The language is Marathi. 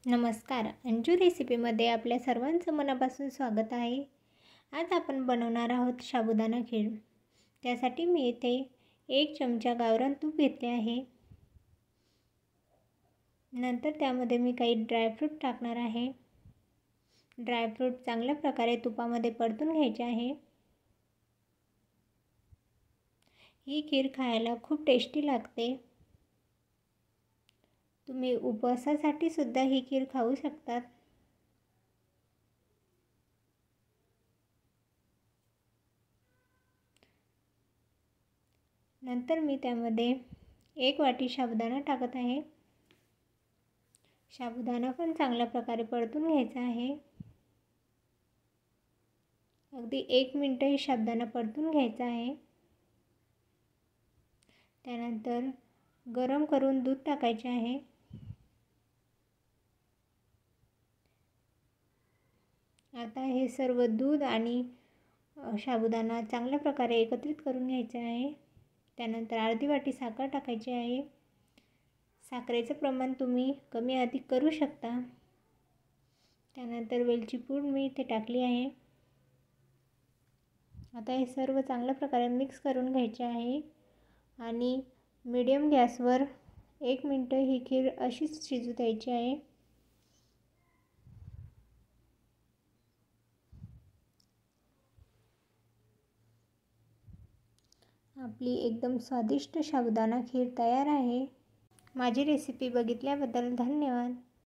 नमस्कार. अंजू रेसिपीमध्ये आपल्या सर्वांचं मनापासून स्वागत आहे. आज आपण बनवणार आहोत साबुदाणा खीर. त्यासाठी मी इथे 1 चमचा गावरान तूप घेतले आहे. नंतर त्यामध्ये मी काही ड्रायफ्रूट टाकणार आहे. ड्रायफ्रूट चांगल्या प्रकारे तुपामध्ये परतून घ्यायचे आहे. ही खीर खायला खूप टेस्टी लागते. तुम्ही उपवासासाठी सुद्धा ही खीर खाऊ शकतात. नंतर मी त्यामध्ये 1 वाटी साबुदाणा टाकत आहे. साबुदाणा पण चांगल्या प्रकारे परतून घ्यायचा आहे. अगदी 1 मिनिट ही साबुदाणा परतून घ्यायचा आहे. त्यानंतर गरम करून दूध टाकायचे आहे. आता हे सर्व दूध आणि साबुदाणा चांगल्या प्रकारे एकत्रित करून घ्यायचे आहे. त्यानंतर अर्धी वाटी साखर टाकायची आहे. साखरेचं प्रमाण तुम्ही कमी अधिक करू शकता. त्यानंतर वेलची पूड मी इथे टाकली आहे. आता हे सर्व चांगल्या प्रकारे मिक्स करून घ्यायचे आहे आणि मीडियम गॅसवर 1 मिनिट ही खीर अशीच शिजू द्यायची आहे. आपली एकदम स्वादिष्ट साबुदाणा खीर तयार आहे. माझी रेसिपी बघितल्याबद्दल धन्यवाद.